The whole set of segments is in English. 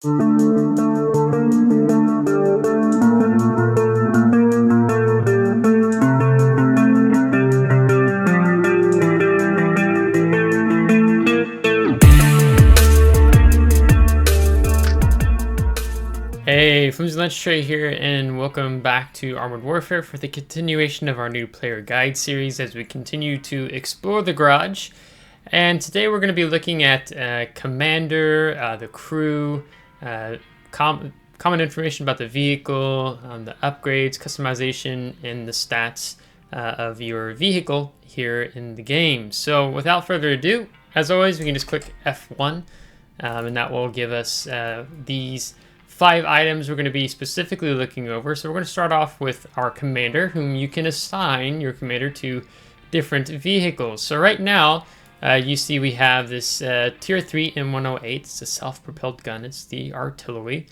Hey, FlimsyLunchTray here, and welcome back to Armored Warfare for the continuation of our new player guide series as we continue to explore the garage. And today we're going to be looking at Commander, the crew, common information about the vehicle, the upgrades, customization, and the stats of your vehicle here in the game. So without further ado, as always, we can just click F1, and that will give us these 5 items we're going to be specifically looking over. So we're going to start off with our commander, whom you can assign your commander to different vehicles. So right now, you see we have this Tier 3 M108. It's a self-propelled gun. It's the artillery.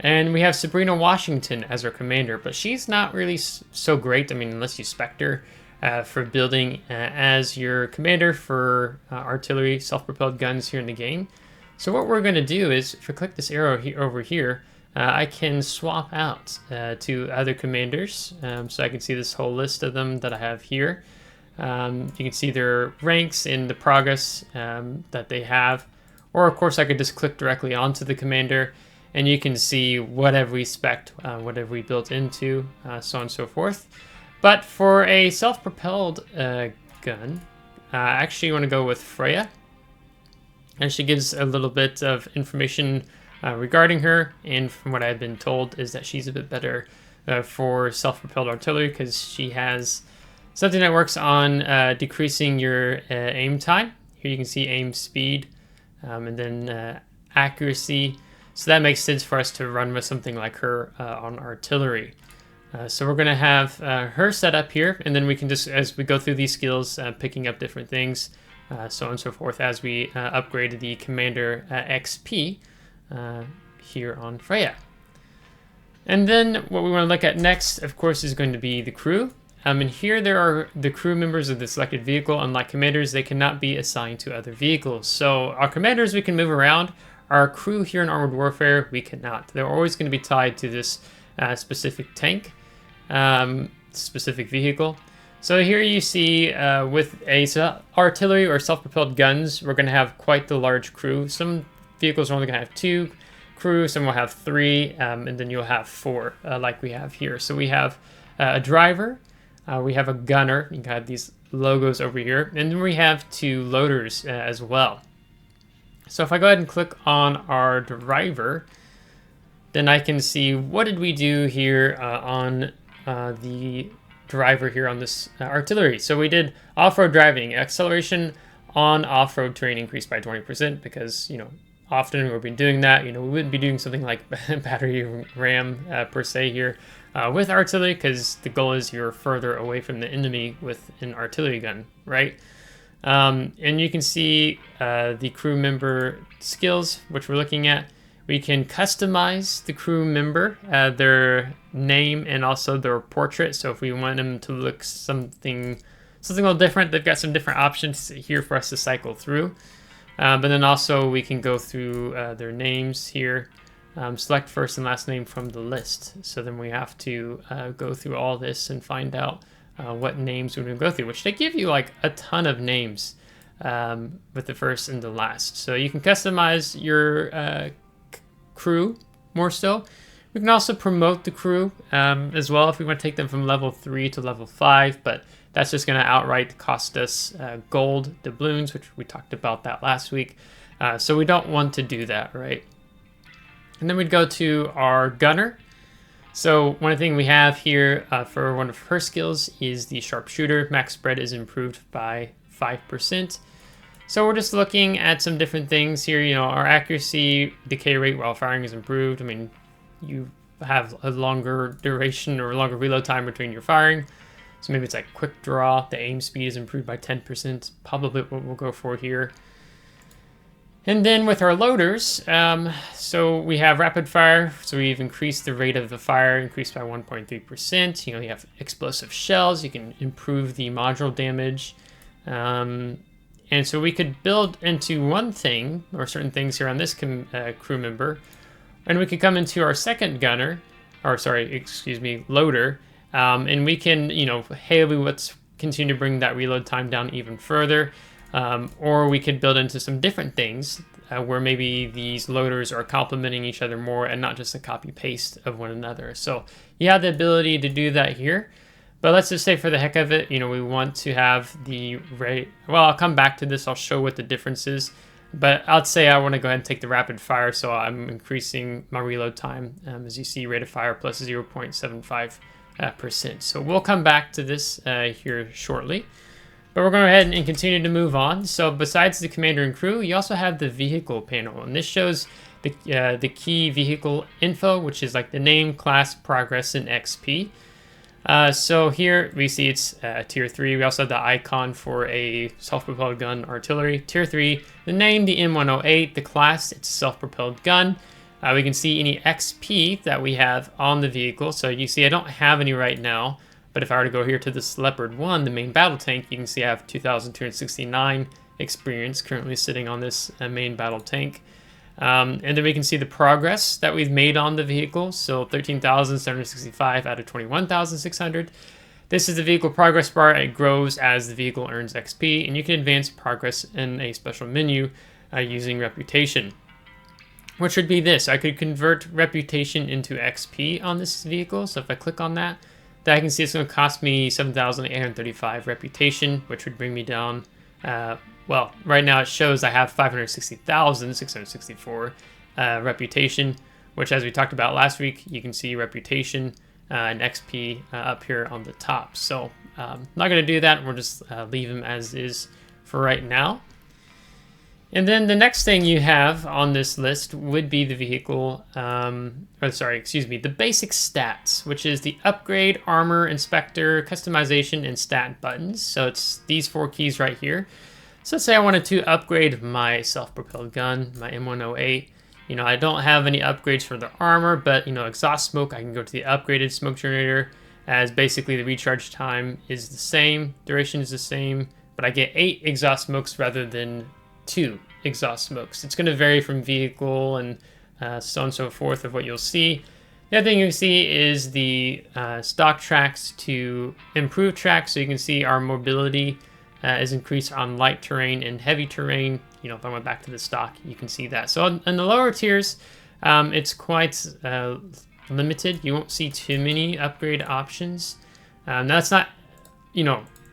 And we have Sabrina Washington as our commander, but she's not really so great. I mean, unless you spec her for building as your commander for artillery, self-propelled guns here in the game. So what we're going to do is, if I click this arrow over here, I can swap out to other commanders. So I can see this whole list of them that I have here. You can see their ranks and the progress that they have. Or of course I could just click directly onto the commander and you can see what have we spec'd, what have we built into, so on and so forth. But for a self-propelled gun, I actually want to go with Freya. And she gives a little bit of information regarding her, and from what I've been told is that she's a bit better for self-propelled artillery because she has something that works on decreasing your aim time. Here you can see aim speed and then accuracy. So that makes sense for us to run with something like her on artillery. So we're going to have her set up here, and then we can just, as we go through these skills, picking up different things, so on and so forth, as we upgrade the Commander XP here on Freya. And then what we want to look at next, of course, is going to be the crew. And here there are the crew members of the selected vehicle. Unlike commanders, they cannot be assigned to other vehicles. So our commanders we can move around. Our crew here in Armored Warfare, we cannot. They're always going to be tied to this specific tank, specific vehicle. So here you see with artillery or self-propelled guns, we're going to have quite the large crew. Some vehicles are only going to have 2 crew, some will have 3, and then you'll have 4 like we have here. So we have a driver, we have a gunner, you can have these logos over here, and then we have 2 loaders as well. So if I go ahead and click on our driver, then I can see what did we do here on the driver here on this artillery. So we did off-road driving, acceleration on off-road terrain increased by 20% because, you know, often we've been doing that. You know, we wouldn't be doing something like battery RAM per se here with artillery because the goal is you're further away from the enemy with an artillery gun, right? And you can see the crew member skills, which we're looking at. We can customize the crew member, their name, and also their portrait. So if we want them to look something a little different, they've got some different options here for us to cycle through. But then also we can go through their names here, select first and last name from the list. So then we have to go through all this and find out what names we're going to go through, which they give you like a ton of names with the first and the last. So you can customize your crew more so. We can also promote the crew as well if we want to take them from level 3 to level 5, but that's just going to outright cost us gold doubloons, which we talked about that last week. So we don't want to do that, right? And then we'd go to our gunner. So one thing we have here for one of her skills is the sharpshooter. Max spread is improved by 5%. So we're just looking at some different things here. You know, our accuracy decay rate while firing is improved. I mean, you have a longer duration or longer reload time between your firing. So maybe it's like quick draw. The aim speed is improved by 10%. Probably what we'll go for here. And then with our loaders, so we have rapid fire. So we've increased the rate of the fire, increased by 1.3%. You know, you have explosive shells. You can improve the module damage. And so we could build into one thing, or certain things here on this crew member, And we can come into our second gunner, or sorry, excuse me, loader, and we can, hey, let's continue to bring that reload time down even further, or we could build into some different things where maybe these loaders are complementing each other more and not just a copy paste of one another. So you have the ability to do that here. But let's just say for the heck of it, we want to have the rate. Well, I'll come back to this. I'll show what the difference is. But I'd say I want to go ahead and take the rapid fire, so I'm increasing my reload time. As you see, rate of fire plus 0.75%. So we'll come back to this here shortly. But we're going to go ahead and continue to move on. So besides the commander and crew, you also have the vehicle panel. And this shows the key vehicle info, which is like the name, class, progress, and XP. So here we see it's tier 3. We also have the icon for a self-propelled gun artillery. Tier 3, the name, the M108, the class, it's a self-propelled gun. We can see any XP that we have on the vehicle. So you see I don't have any right now, but if I were to go here to this Leopard 1, the main battle tank, you can see I have 2,269 experience currently sitting on this main battle tank. And then we can see the progress that we've made on the vehicle. So 13,765 out of 21,600. This is the vehicle progress bar. It grows as the vehicle earns XP, and you can advance progress in a special menu using reputation, which would be this. I could convert reputation into XP on this vehicle. So if I click on that, I can see it's going to cost me 7,835 reputation, which would bring me down. Well, right now it shows I have 560,664 reputation, which, as we talked about last week, you can see reputation and XP up here on the top. So I'm not going to do that. We'll just leave them as is for right now. And then the next thing you have on this list would be the vehicle, the basic stats, which is the upgrade, armor, inspector, customization, and stat buttons. So it's these 4 keys right here. So let's say I wanted to upgrade my self-propelled gun, my M108. I don't have any upgrades for the armor, but, exhaust smoke, I can go to the upgraded smoke generator, as basically the recharge time is the same, duration is the same, but I get 8 exhaust smokes rather than 2 exhaust smokes. It's going to vary from vehicle and so on and so forth of what you'll see. The other thing you see is the stock tracks to improve tracks, so you can see our mobility is increased on light terrain and heavy terrain. If I went back to the stock, you can see that. So in the lower tiers, it's quite limited. You won't see too many upgrade options. Now that's not,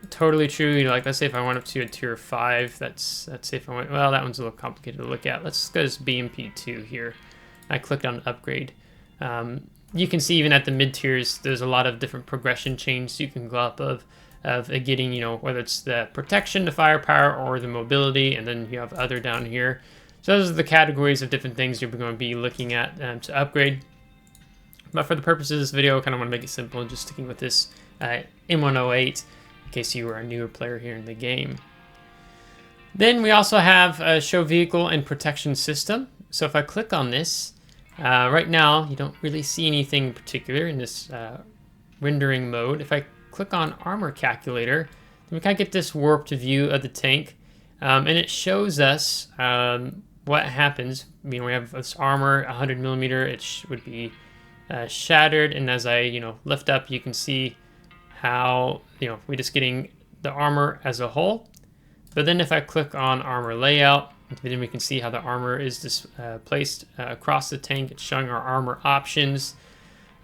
totally true. Like let's say if I went up to a tier 5, let's say if I went, well, that one's a little complicated to look at. Let's go to BMP2 here. I clicked on upgrade. You can see even at the mid tiers, there's a lot of different progression chains you can go up of getting, whether it's the protection, the firepower, or the mobility, and then you have other down here. So those are the categories of different things you're going to be looking at to upgrade. But for the purposes of this video, I kind of want to make it simple, just sticking with this M108 in case you were a newer player here in the game. Then we also have a show vehicle and protection system. So if I click on this, right now you don't really see anything in particular in this rendering mode. If I click on armor calculator, then we kind of get this warped view of the tank, and it shows us what happens. We have this armor, 100mm, it would be shattered, and as I lift up, you can see how we're just getting the armor as a whole. But then if I click on armor layout, then we can see how the armor is just placed across the tank. It's showing our armor options,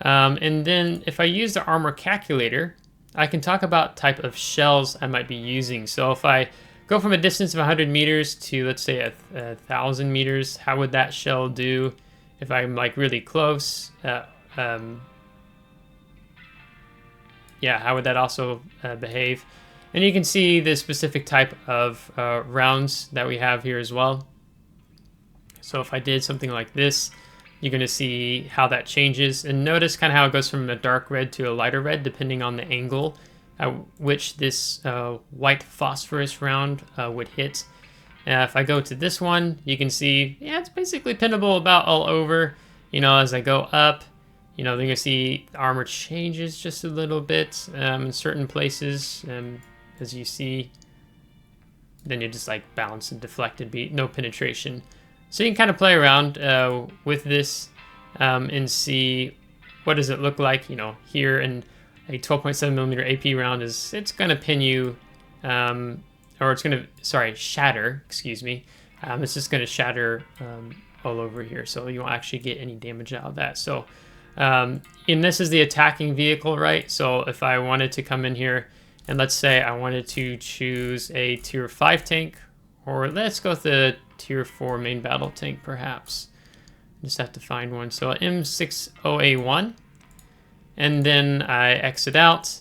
and then if I use the armor calculator, I can talk about type of shells I might be using. So if I go from a distance of 100 meters to, let's say, 1,000 meters, how would that shell do if I'm like really close? How would that also behave? And you can see the specific type of rounds that we have here as well. So if I did something like this, you're going to see how that changes, and notice kind of how it goes from a dark red to a lighter red depending on the angle at which this white phosphorus round would hit. If I go to this one, you can see, it's basically pinnable about all over. As I go up, then you're going to see the armor changes just a little bit in certain places, as you see. Then you're just like balanced and deflected, no penetration. So you can kind of play around with this and see what does it look like. You know, here in a 12.7mm AP round it's going to pin you, or it's going to, shatter, excuse me. It's just going to shatter all over here, so you won't actually get any damage out of that. So, and this is the attacking vehicle, right? So if I wanted to come in here, and let's say I wanted to choose a tier 5 tank, or let's go with the tier 4 main battle tank, perhaps. Just have to find one. So M60A1, and then I exit out.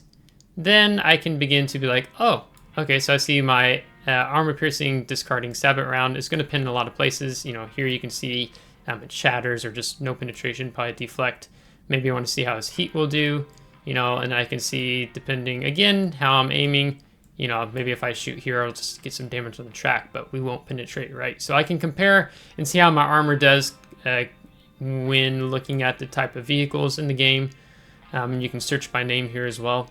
Then I can begin to be like, oh, okay, so I see my armor-piercing discarding sabot round. It's going to pin in a lot of places. You know, here you can see it shatters or just no penetration, probably deflect. Maybe I want to see how his heat will do, you know, and I can see, depending, again, how I'm aiming, you know, maybe if I shoot here, I'll just get some damage on the track, but we won't penetrate, right? So I can compare and see how my armor does when looking at the type of vehicles in the game. And you can search by name here as well.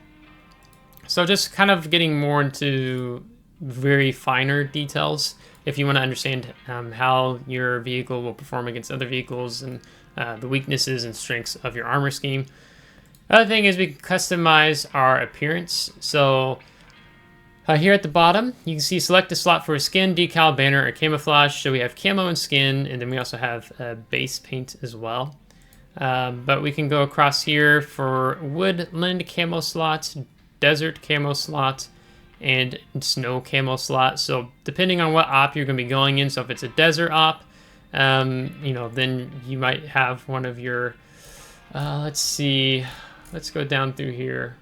So just kind of getting more into very finer details if you want to understand how your vehicle will perform against other vehicles and the weaknesses and strengths of your armor scheme. Other thing is we can customize our appearance. So here at the bottom, you can see select a slot for a skin, decal, banner, or camouflage. So we have camo and skin, and then we also have base paint as well. But we can go across here for woodland camo slots, desert camo slot, and snow camo slot. So depending on what op you're going to be going in, so if it's a desert op, you know, then you might have one of your, let's see, let's go down through here.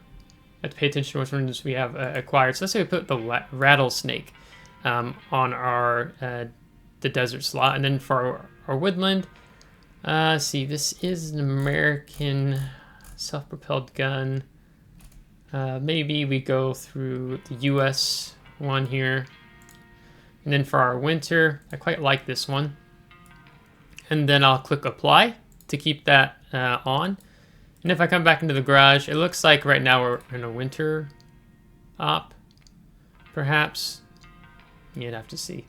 I have to pay attention to which ones we have acquired. So let's say we put the rattlesnake on our the desert slot, and then for our woodland, see, this is an American self-propelled gun. Maybe we go through the US one here. And then for our winter, I quite like this one. And then I'll click apply to keep that on. And if I come back into the garage, it looks like right now we're in a winter op, perhaps. You'd have to see.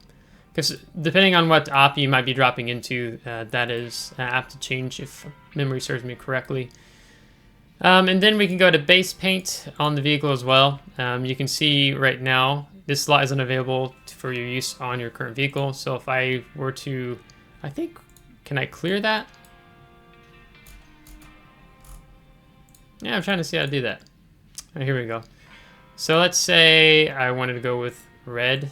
Because depending on what op you might be dropping into, that is apt to change if memory serves me correctly. And then we can go to base paint on the vehicle as well. You can see right now, this slot isn't available for your use on your current vehicle. So if I were to, I think, can I clear that? Yeah, I'm trying to see how to do that. All right, here we go. So let's say I wanted to go with red.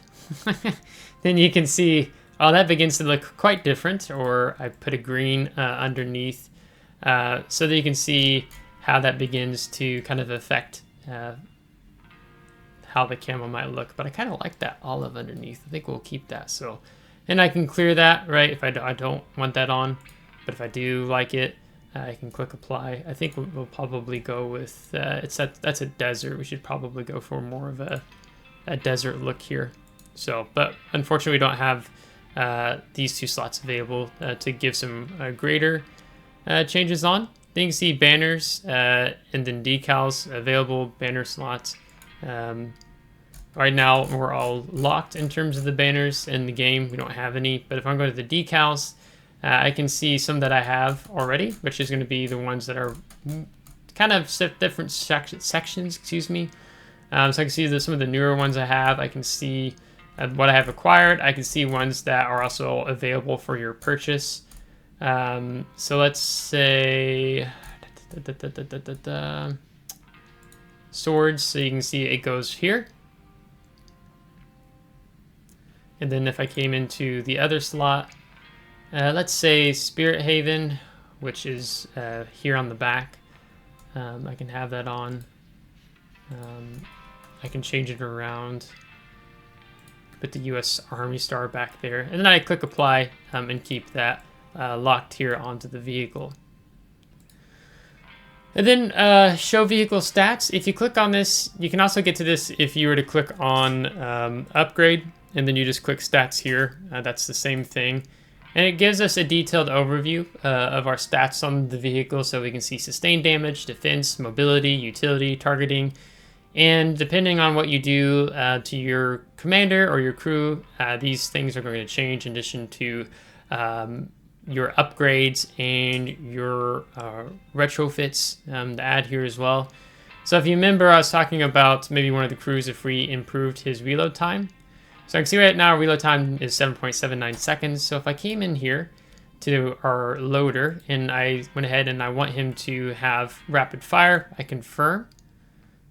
Then you can see, oh, that begins to look quite different. Or I put a green underneath so that you can see how that begins to kind of affect how the camo might look. But I kind of like that olive underneath. I think we'll keep that. So, and I can clear that, right, if I don't want that on. But if I do like it, I can click apply. I think we'll probably go with, that's a desert. We should probably go for more of a desert look here. So, but unfortunately we don't have these two slots available to give some greater changes on. Then you can see banners and then decals, available banner slots. Right now we're all locked in terms of the banners in the game. We don't have any, but if I'm going to the decals, I can see some that I have already, which is going to be the ones that are kind of different sections, excuse me. So I can see some of the newer ones I have. I can see what I have acquired. I can see ones that are also available for your purchase. So let's say swords. So you can see it goes here. And then if I came into the other slot, let's say Spirit Haven, which is here on the back. I can have that on. I can change it around. Put the US Army Star back there. And then I click apply and keep that locked here onto the vehicle. And then show vehicle stats. If you click on this, you can also get to this if you were to click on upgrade, and then you just click stats here. That's the same thing. And it gives us a detailed overview of our stats on the vehicle, so we can see sustained damage, defense, mobility, utility, targeting. And depending on what you do to your commander or your crew, these things are going to change in addition to your upgrades and your retrofits to add here as well. So if you remember, I was talking about maybe one of the crews if we improved his reload time. So I can see right now reload time is 7.79 seconds. So if I came in here to our loader and I went ahead and I want him to have rapid fire, I confirm.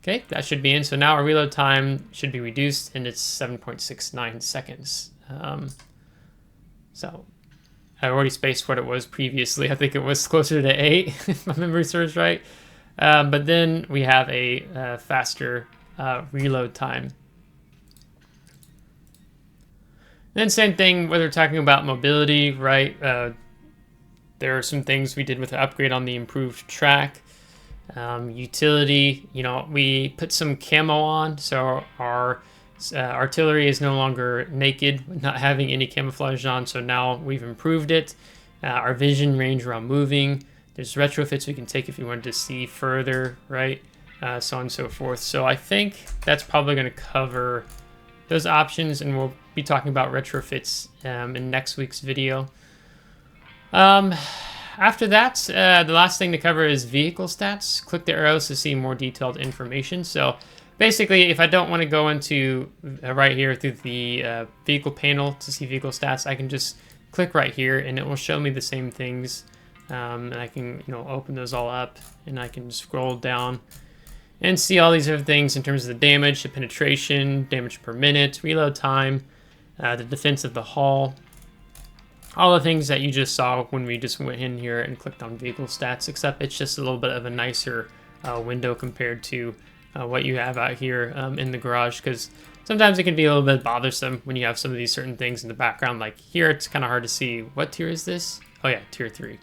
Okay, that should be in. So now our reload time should be reduced and it's 7.69 seconds. So I already spaced what it was previously. I think it was closer to 8, if my memory serves right. But then we have a faster reload time. Then same thing, whether we're talking about mobility, right? There are some things we did with the upgrade on the improved track. Utility, you know, we put some camo on, so our artillery is no longer naked, not having any camouflage on, so now we've improved it. Our vision range around moving. There's retrofits we can take if you wanted to see further, right? So on and so forth. So I think that's probably going to cover those options, and we'll be talking about retrofits in next week's video. After that, the last thing to cover is vehicle stats. Click the arrows to see more detailed information. So basically, if I don't want to go into right here through the vehicle panel to see vehicle stats, I can just click right here and it will show me the same things. And I can, you know, open those all up and I can scroll down and see all these other things in terms of the damage, the penetration, damage per minute, reload time, the defense of the hull, all the things that you just saw when we just went in here and clicked on vehicle stats, except it's just a little bit of a nicer window compared to what you have out here in the garage, because sometimes it can be a little bit bothersome when you have some of these certain things in the background. Like here, it's kind of hard to see. What tier is this? Oh yeah, tier 3.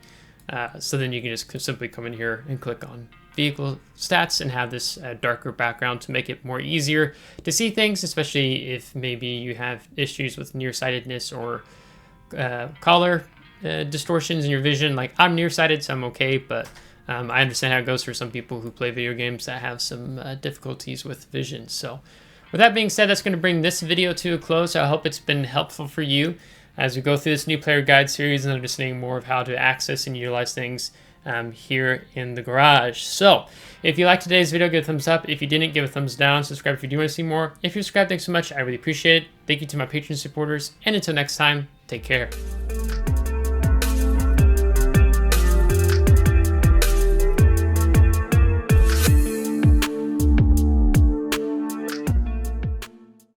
So then you can just simply come in here and click on vehicle stats and have this darker background to make it more easier to see things, especially if maybe you have issues with nearsightedness or color distortions in your vision. Like I'm nearsighted, so I'm okay, but I understand how it goes for some people who play video games that have some difficulties with vision. So with that being said, that's going to bring this video to a close. I hope it's been helpful for you as we go through this new player guide series and understanding more of how to access and utilize things here in the garage. So if you liked today's video, give a thumbs up. If you didn't, give a thumbs down. Subscribe if you do want to see more. If you're subscribed, thanks so much. I really appreciate it. Thank you to my Patreon supporters. And until next time, take care.